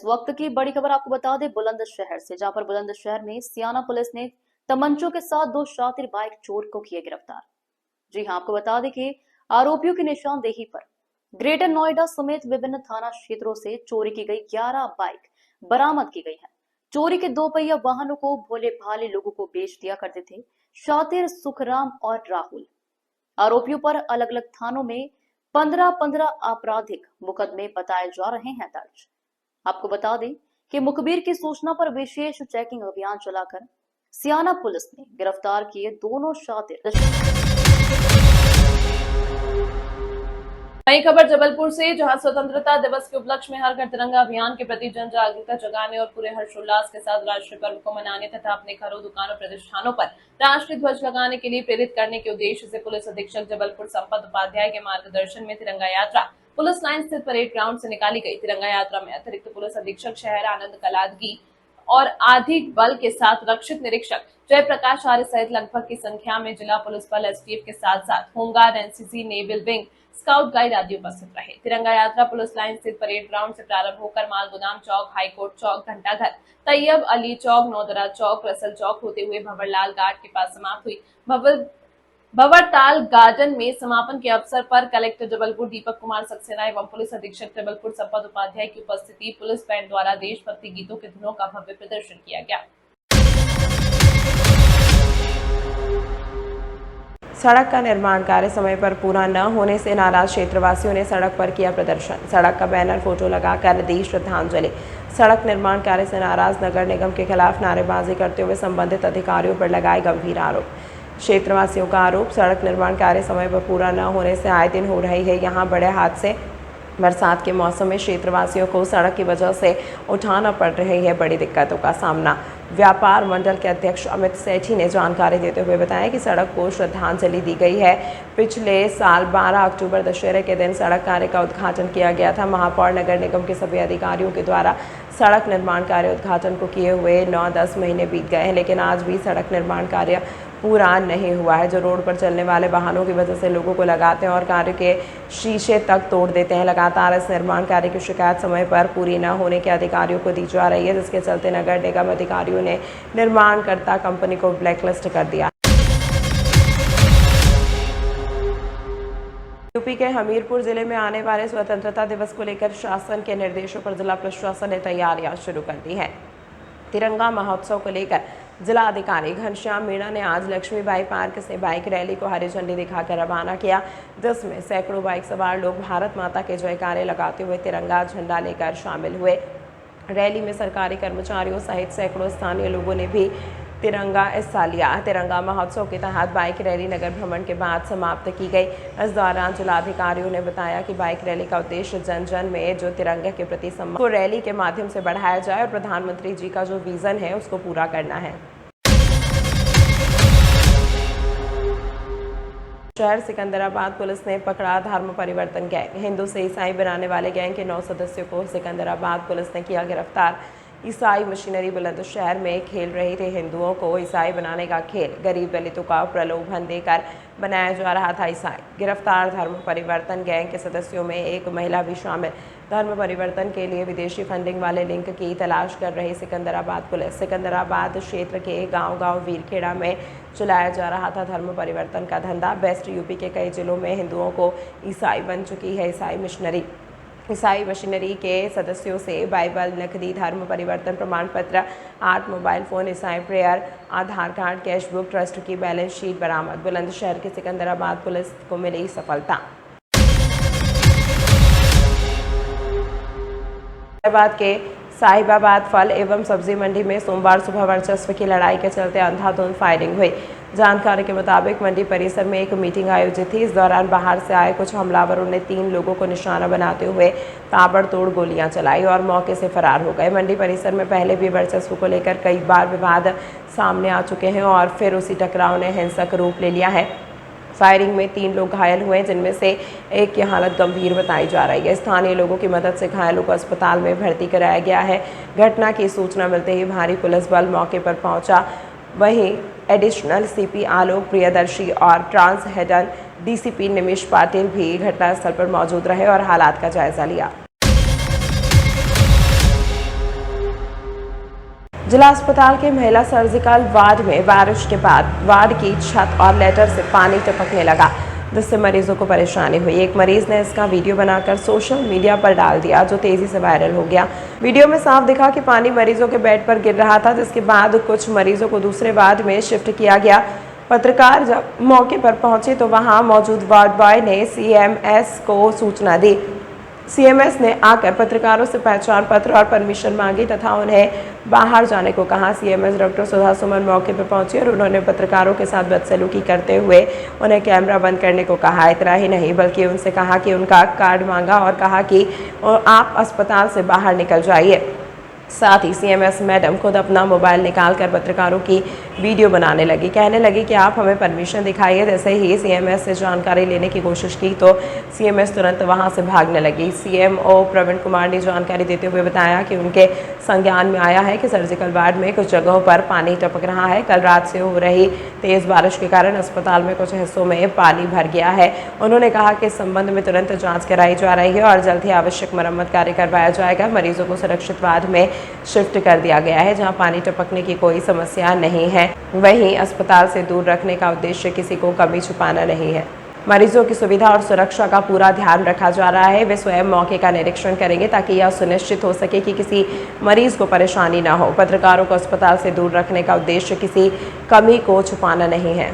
वक्त की बड़ी खबर आपको बता दें बुलंदशहर से, जहां पर बुलंदशहर में सियाना पुलिस ने तमंचों के साथ 2 शातिर बाइक चोर को किए गिरफ्तार। जी हां, आपको बता दें कि आरोपियों की निशानदेही पर ग्रेटर नोएडा समेत विभिन्न थाना क्षेत्रों से चोरी की गई 11 बाइक बरामद की गई है। चोरी के 2 पहिया वाहनों को भोले भाले लोगों को बेच दिया करते थे शातिर, सुखराम और राहुल। आरोपियों पर अलग अलग थानों में 15-15 आपराधिक मुकदमे बताए जा रहे हैं दर्ज। आपको बता दें कि मुखबिर की सूचना पर विशेष चेकिंग अभियान चलाकर सियाना पुलिस ने गिरफ्तार किए दोनों शातिर। नई खबर जबलपुर से, जहां स्वतंत्रता दिवस के उपलक्ष्य में हर घर तिरंगा अभियान के प्रति जन जागरूकता जगाने और पूरे हर्षोल्लास के साथ राष्ट्रीय पर्व को मनाने तथा अपने घरों, दुकानों, प्रतिष्ठानों पर राष्ट्रीय ध्वज लगाने के लिए प्रेरित करने के उद्देश्य से पुलिस अधीक्षक जबलपुर संपत उपाध्याय के मार्गदर्शन में तिरंगा यात्रा पुलिस लाइन स्थित परेड ग्राउंड से निकाली गई। तिरंगा यात्रा में अतिरिक्त पुलिस अधीक्षक शहर आनंद कलादगी और आधिक बल के साथ रक्षित निरीक्षक जयप्रकाश आर्य सहित लगभग की संख्या में जिला पुलिस बल, एसटीएफ के साथ साथ home guard, NCC, naval wing, scout guide आदि उपस्थित रहे। तिरंगा यात्रा पुलिस लाइन स्थित परेड ग्राउंड से प्रारंभ होकर माल गोदाम चौक, हाईकोर्ट चौक, घंटाघर, तैयब अली चौक, नौदरा चौक, रसल चौक होते हुए भंवरलाल घाट के पास समाप्त हुई। भंवरताल गार्डन में समापन के अवसर पर कलेक्टर जबलपुर दीपक कुमार सक्सेना एवं पुलिस अधीक्षक जबलपुर संपत उपाध्याय की उपस्थिति पुलिस बैंड द्वारा देशभक्ति गीतों के धुनों का भव्य प्रदर्शन किया गया। सड़क का निर्माण कार्य समय पर पूरा न होने से नाराज क्षेत्रवासियों ने सड़क पर किया प्रदर्शन। सड़क का बैनर, फोटो लगाकर दी श्रद्धांजलि। सड़क निर्माण कार्य से नाराज नगर निगम के खिलाफ नारेबाजी करते हुए संबंधित अधिकारियों पर लगाए गंभीर आरोप। क्षेत्रवासियों का आरोप, सड़क निर्माण कार्य समय पर पूरा न होने से आए दिन हो रही है यहाँ बड़े हादसे। बरसात के मौसम में क्षेत्रवासियों को सड़क की वजह से उठाना पड़ रही है बड़ी दिक्कतों का सामना। व्यापार मंडल के अध्यक्ष अमित सेठी ने जानकारी देते हुए बताया कि सड़क को श्रद्धांजलि दी गई है। पिछले साल 12 अक्टूबर दशहरे के दिन सड़क कार्य का उद्घाटन किया गया था। महापौर नगर निगम के सभी अधिकारियों के द्वारा सड़क निर्माण कार्य उद्घाटन को किए हुए 9-10 महीने बीत गए हैं, लेकिन आज भी सड़क निर्माण कार्य पूरा नहीं हुआ है, जो रोड पर चलने वाले वाहनों की वजह से लोगों को लगाते हैं और कार्य के शीशे तक तोड़ देते हैं। लगातार इस निर्माण कार्य की शिकायत समय पर पूरी न होने के अधिकारियों को दी जा रही है, जिसके चलते नगर निगम अधिकारियों ने निर्माणकर्ता कंपनी को ब्लैकलिस्ट कर दिया। यूपी के हमीरपुर जिले में आने वाले स्वतंत्रता दिवस को लेकर शासन के निर्देशों पर जिला प्रशासन ने तैयारियां शुरू कर दी हैं। तिरंगा महोत्सव को लेकर जिला अधिकारी घनश्याम मीणा ने आज लक्ष्मीबाई पार्क से बाइक रैली को हरी झंडी दिखाकर रवाना किया, जिसमें सैकड़ों बाइक सवार लोग भारत माता के जयकारे लगाते हुए तिरंगा झंडा लेकर शामिल हुए। रैली में सरकारी कर्मचारियों सहित सैकड़ों स्थानीय लोगों ने भी तिरंगा हिस्सा लिया। तिरंगा महोत्सव के तहत बाइक रैली नगर भ्रमण के बाद समाप्त की गई। इस दौरान जिलाधिकारियों ने बताया कि बाइक रैली का उद्देश्य जन जन में जो तिरंगे के प्रति सम्मान को रैली के माध्यम से बढ़ाया जाए और प्रधानमंत्री जी का जो विजन है उसको पूरा करना है। शहर सिकंदराबाद पुलिस ने पकड़ा धर्म परिवर्तन गैंग। हिंदू से ईसाई बनाने वाले गैंग के 9 सदस्यों को सिकंदराबाद पुलिस ने किया गिरफ्तार। ईसाई मशीनरी बुलंदशहर में खेल रहे थे हिंदुओं को ईसाई बनाने का खेल। गरीब दलितों का प्रलोभन देकर बनाया जा रहा था ईसाई। गिरफ्तार धर्म परिवर्तन गैंग के सदस्यों में एक महिला भी शामिल। धर्म परिवर्तन के लिए विदेशी फंडिंग वाले लिंक की तलाश कर रही सिकंदराबाद पुलिस। सिकंदराबाद क्षेत्र के गांव-गांव वीरखेड़ा में चलाया जा रहा था धर्म परिवर्तन का धंधा। वेस्ट यूपी के कई जिलों में हिंदुओं को ईसाई बन चुकी है ईसाई मशीनरी के सदस्यों से बाइबल, नकदी, धर्म परिवर्तन प्रमाण पत्र, 8 मोबाइल फ़ोन, ईसाई प्रेयर, आधार कार्ड, कैश बुक, ट्रस्ट की बैलेंस शीट बरामद। बुलंदशहर की सिकंदराबाद पुलिस को मिली सफलता। हैदराबाद के साहिबाबाद फल एवं सब्जी मंडी में सोमवार सुबह वर्चस्व की लड़ाई के चलते अंधाधुंध फायरिंग हुई। जानकारी के मुताबिक मंडी परिसर में एक मीटिंग आयोजित थी। इस दौरान बाहर से आए कुछ हमलावरों ने 3 लोगों को निशाना बनाते हुए ताबड़तोड़ गोलियां चलाई और मौके से फरार हो गए। मंडी परिसर में पहले भी वर्चस्व को लेकर कई बार विवाद सामने आ चुके हैं और फिर उसी टकराव ने हिंसक रूप ले लिया है। फायरिंग में 3 लोग घायल हुए, जिनमें से एक की हालत गंभीर बताई जा रही है। स्थानीय लोगों की मदद से घायलों को अस्पताल में भर्ती कराया गया है। घटना की सूचना मिलते ही भारी पुलिस बल मौके पर पहुंचा। वहीं एडिशनल सीपी आलोक प्रियदर्शी और ट्रांस हेडन डीसीपी निमिष पाटिल भी घटनास्थल पर मौजूद रहे और हालात का जायजा लिया। जिला अस्पताल के महिला सर्जिकल वार्ड में बारिश के बाद वार्ड की छत और लेटर से पानी टपकने लगा, जिससे मरीजों को परेशानी हुई। एक मरीज ने इसका वीडियो बनाकर सोशल मीडिया पर डाल दिया, जो तेजी से वायरल हो गया। वीडियो में साफ दिखा कि पानी मरीजों के बेड पर गिर रहा था, जिसके बाद कुछ मरीजों को दूसरे वार्ड में शिफ्ट किया गया। पत्रकार जब मौके पर पहुंचे तो वहां मौजूद वार्ड बॉय ने सीएमएस को सूचना दी। सीएमएस ने आकर पत्रकारों से पहचान पत्र और परमिशन मांगी तथा उन्हें बाहर जाने को कहा। सीएमएस डॉक्टर सुधा सुमन मौके पर पहुंची और उन्होंने पत्रकारों के साथ बदसलूकी करते हुए उन्हें कैमरा बंद करने को कहा। इतना ही नहीं बल्कि उनसे कहा कि उनका कार्ड मांगा और कहा कि आप अस्पताल से बाहर निकल जाइए। साथ ही सीएमएस मैडम खुद अपना मोबाइल निकालकर पत्रकारों की वीडियो बनाने लगी। कहने लगी कि आप हमें परमिशन दिखाइए। जैसे ही सीएमएस से जानकारी लेने की कोशिश की तो सीएमएस तुरंत वहां से भागने लगी। सीएमओ प्रवीण कुमार ने जानकारी देते हुए बताया कि उनके संज्ञान में आया है कि सर्जिकल वार्ड में कुछ जगहों पर पानी टपक रहा है। कल रात से हो रही तेज बारिश के कारण अस्पताल में कुछ हिस्सों में पानी भर गया है। उन्होंने कहा कि इस संबंध में तुरंत जाँच कराई जा रही है और जल्द ही आवश्यक मरम्मत कार्य करवाया जाएगा। मरीजों को सुरक्षित वार्ड में शिफ्ट कर दिया गया है, जहां पानी टपकने की कोई समस्या नहीं है। वहीं अस्पताल से दूर रखने का उद्देश्य किसी को कमी छुपाना नहीं है। मरीजों की सुविधा और सुरक्षा का पूरा ध्यान रखा जा रहा है। वे स्वयं मौके का निरीक्षण करेंगे ताकि यह सुनिश्चित हो सके कि किसी मरीज को परेशानी न हो। पत्रकारों को अस्पताल से दूर रखने का उद्देश्य किसी कमी को छुपाना नहीं है।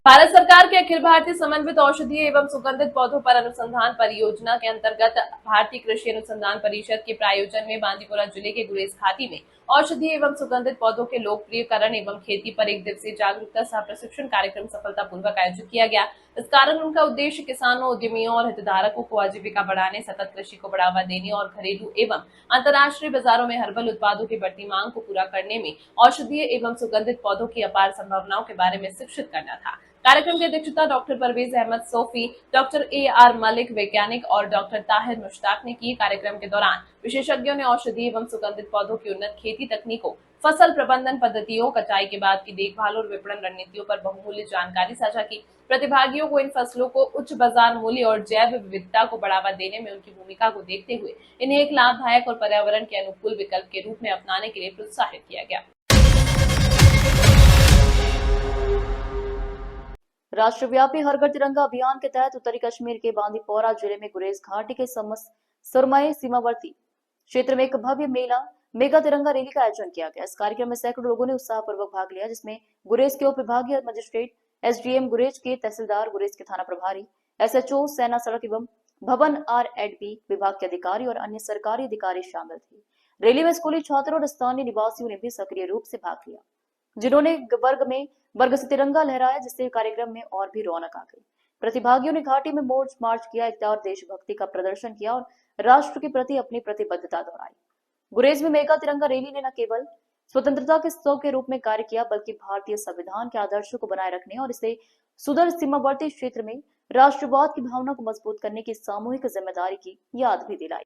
भारत सरकार के अखिल भारतीय समन्वित औषधीय एवं सुगंधित पौधों पर अनुसंधान परियोजना के अंतर्गत भारतीय कृषि अनुसंधान परिषद के प्रायोजन में बांदीपुरा जिले के गुरेज घाटी में औषधीय एवं सुगंधित पौधों के लोकप्रियकरण एवं खेती पर 1 दिवसीय जागरूकता सह प्रशिक्षण कार्यक्रम सफलतापूर्वक आयोजित किया गया। इस कार्यक्रम का उद्देश्य किसानों, उद्यमियों और हितधारकों को आजीविका बढ़ाने, सतत कृषि को बढ़ावा देने और घरेलू एवं अंतर्राष्ट्रीय बाजारों में हर्बल उत्पादों की बढ़ती मांग को पूरा करने में औषधीय एवं सुगंधित पौधों की अपार संभावनाओं के बारे में शिक्षित करना था। कार्यक्रम की अध्यक्षता doctor Parvez Ahmed Sofi, doctor AR Malik वैज्ञानिक और डॉक्टर ताहिर मुश्ताक ने की। कार्यक्रम के दौरान विशेषज्ञों ने औषधीय एवं सुगंधित पौधों की उन्नत खेती तकनीकों, फसल प्रबंधन पद्धतियों, कटाई के बाद की देखभाल और विपणन रणनीतियों पर बहुमूल्य जानकारी साझा की। प्रतिभागियों को इन फसलों को उच्च बाजार मूल्य और जैव विविधता को बढ़ावा देने में उनकी भूमिका को देखते हुए इन्हें एक लाभदायक और पर्यावरण के अनुकूल विकल्प के रूप में अपनाने के लिए प्रोत्साहित किया गया। राष्ट्रव्यापी हर घर तिरंगा अभियान के तहत उत्तरी कश्मीर के बांदीपोरा जिले में गुरेज घाटी के सुरमई सीमावर्ती क्षेत्र में एक भव्य मेगा तिरंगा रैली का आयोजन किया गया। इस कार्यक्रम में सैकड़ों लोगों ने उत्साहपूर्वक भाग लिया, जिसमें गुरेज के उप विभागीय मजिस्ट्रेट, SDM गुरेज के तहसीलदार, गुरेज के थाना प्रभारी, SHO, सेना सड़क एवं भवन RDP विभाग के अधिकारी और अन्य सरकारी अधिकारी शामिल थे। रैली में स्कूली छात्रों और स्थानीय निवासियों ने भी सक्रिय रूप से भाग लिया, जिन्होंने वर्ग से तिरंगा लहराया, जिससे कार्यक्रम में और भी रौनक आ गई। प्रतिभागियों ने घाटी में मार्च किया, एकता और देशभक्ति का प्रदर्शन किया और राष्ट्र के प्रति अपनी प्रतिबद्धता दोहराई। गुरेज में मेगा तिरंगा रैली ने न केवल स्वतंत्रता के उत्सव के रूप में कार्य किया, बल्कि भारतीय संविधान के आदर्शों को बनाए रखने और इसे सुदूर सीमावर्ती क्षेत्र में राष्ट्रवाद की भावना को मजबूत करने की सामूहिक जिम्मेदारी की याद भी दिलाई।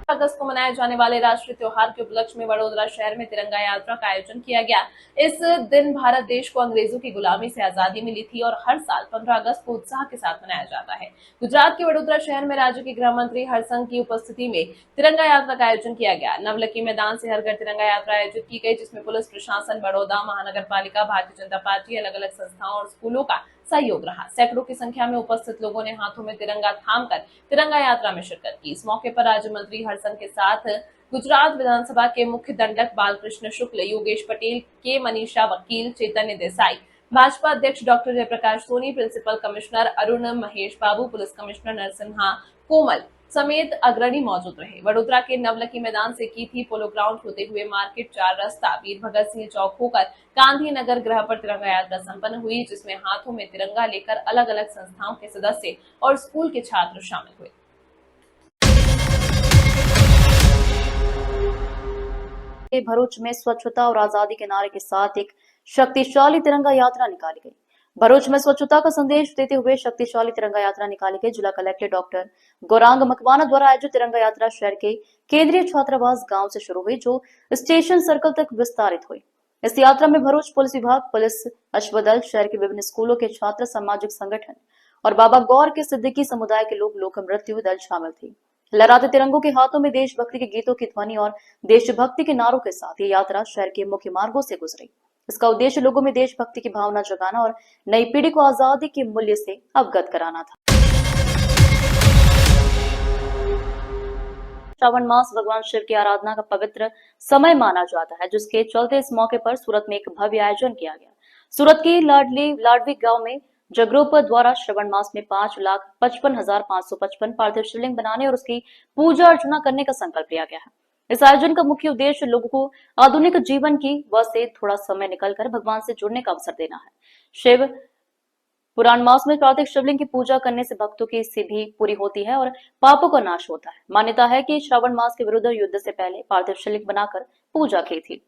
अगस्त को मनाए जाने वाले राष्ट्रीय त्योहार के उपलक्ष्य में वडोदरा शहर में तिरंगा यात्रा का आयोजन किया गया। इस दिन भारत देश को अंग्रेजों की गुलामी से आजादी मिली थी और हर साल 15 अगस्त को उत्साह के साथ मनाया जाता है। गुजरात के वडोदरा शहर में राज्य के गृह मंत्री हरसंघ की उपस्थिति में तिरंगा यात्रा का आयोजन किया गया। नवलखी मैदान से हर घर तिरंगा यात्रा आयोजित की गई, जिसमें पुलिस प्रशासन, बड़ौदा महानगर पालिका, भारतीय जनता पार्टी, अलग अलग संस्थाओं और स्कूलों का सहयोग रहा। सैकड़ों की संख्या में उपस्थित लोगों ने हाथों में तिरंगा थामकर तिरंगा यात्रा में शिरकत की। इस मौके पर राज्य मंत्री हरसंघ के साथ गुजरात विधानसभा के मुख्य दंडक बालकृष्ण शुक्ल, योगेश पटेल, के मनीषा वकील, चैतन्य देसाई, भाजपा अध्यक्ष doctor Jayaprakash Soni, principal commissioner Arun Mahesh Babu, police commissioner Narasimha Komal समेत अग्रणी मौजूद रहे। वडोदरा के नवलखी मैदान से की थी पोलो ग्राउंड होते हुए मार्केट 4 रास्ता वीर भगत सिंह चौक होकर गांधी नगर गृह पर तिरंगा यात्रा संपन्न हुई, जिसमें हाथों में तिरंगा लेकर अलग अलग संस्थाओं के सदस्य और स्कूल के छात्र शामिल हुए। भरूच में स्वच्छता और आजादी के नारे के साथ एक शक्तिशाली तिरंगा यात्रा निकाली गई। भरूच में स्वच्छता का संदेश देते हुए शक्तिशाली तिरंगा यात्रा निकाली गई। जिला कलेक्टर डॉक्टर गौरांग मकवाना द्वारा आयोजित तिरंगा यात्रा शहर के केंद्रीय छात्रावास गांव से शुरू हुई, जो स्टेशन सर्कल तक विस्तारित हुई। इस यात्रा में भरूच पुलिस विभाग, पुलिस अश्वदल, शहर के विभिन्न स्कूलों के छात्र, सामाजिक संगठन और बाबा गौर के सिद्दीकी समुदाय के लोग लोक नृत्य दल शामिल थे। लहराते तिरंगों के हाथों में देशभक्ति के गीतों की ध्वनि और देशभक्ति के नारों के साथ ये यात्रा शहर के मुख्य मार्गों से गुजरी। इसका उद्देश्य लोगों में देशभक्ति की भावना जगाना और नई पीढ़ी को आजादी के मूल्य से अवगत कराना था। श्रावण मास भगवान शिव की आराधना का पवित्र समय माना जाता है, जिसके चलते इस मौके पर सूरत में एक भव्य आयोजन किया गया। सूरत की लाडवी गांव में जगरूप द्वारा श्रावण मास में 5,55,555 पार्थिव शिवलिंग बनाने और उसकी पूजा अर्चना करने का संकल्प लिया गया है। इस आयोजन का मुख्य उद्देश्य लोगों को आधुनिक जीवन की वह से थोड़ा समय निकलकर भगवान से जुड़ने का अवसर देना है। शिव पुराण मास में पार्थिव शिवलिंग की पूजा करने से भक्तों की सिद्धि पूरी होती है और पापों का नाश होता है। मान्यता है कि श्रावण मास के विरुद्ध युद्ध से पहले पार्थिव शिवलिंग बनाकर पूजा की थी।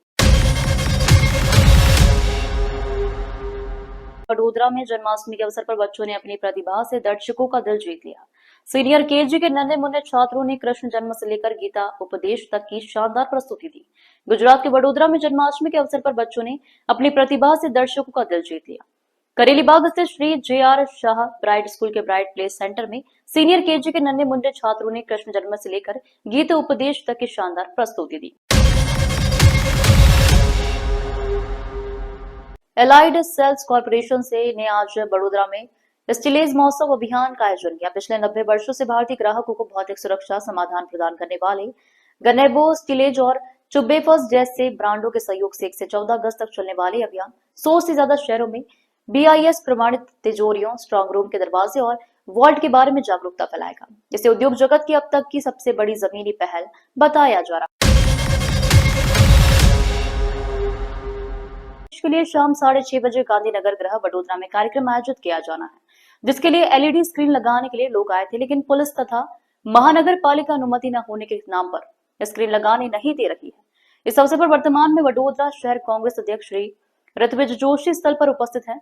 वडोदरा में जन्माष्टमी के अवसर पर बच्चों ने अपनी प्रतिभा से दर्शकों का दिल जीत लिया। सीनियर केजी के नन्हे मुन्ने छात्रों ने कृष्ण जन्म से लेकर गीता उपदेश तक की शानदार प्रस्तुति दी। गुजरात के वडोदरा में जन्माष्टमी के अवसर पर बच्चों ने अपनी प्रतिभा से दर्शकों का दिल जीत लिया। करेली बाग स्थित Shri JR Shah bright school के ब्राइट प्ले सेंटर में सीनियर केजी के नन्हे मुन्ने छात्रों ने कृष्ण जन्म से लेकर गीता उपदेश तक की शानदार प्रस्तुति दी। एलाइड सेल्स कॉर्पोरेशन ने आज बड़ोदरा में स्टीलेज महोत्सव अभियान का आयोजन किया। पिछले 90 वर्षों से भारतीय ग्राहकों को भौतिक सुरक्षा समाधान प्रदान करने वाले गनेबो स्टीलेज और चुब्बेफस जैसे ब्रांडों के सहयोग से 1 से 14 अगस्त तक चलने वाले अभियान 100 से ज्यादा शहरों में BIS प्रमाणित तिजोरियों, स्ट्रांग रूम के दरवाजे और वॉल्ट के बारे में जागरूकता फैलाएगा। इसे उद्योग जगत की अब तक की सबसे बड़ी जमीनी पहल बताया जा रहा है। के लिए शाम 6:30 बजे गांधीनगर गृह वडोदरा में कार्यक्रम आयोजित किया जाना है, जिसके लिए LED स्क्रीन लगाने के लिए लोग आए थे, लेकिन पुलिस तथा महानगर पालिका अनुमति न होने के नाम पर स्क्रीन लगाने नहीं दे रही है। इस अवसर पर वर्तमान में वडोदरा शहर कांग्रेस अध्यक्ष श्री ऋत्विज जोशी स्थल पर उपस्थित हैं।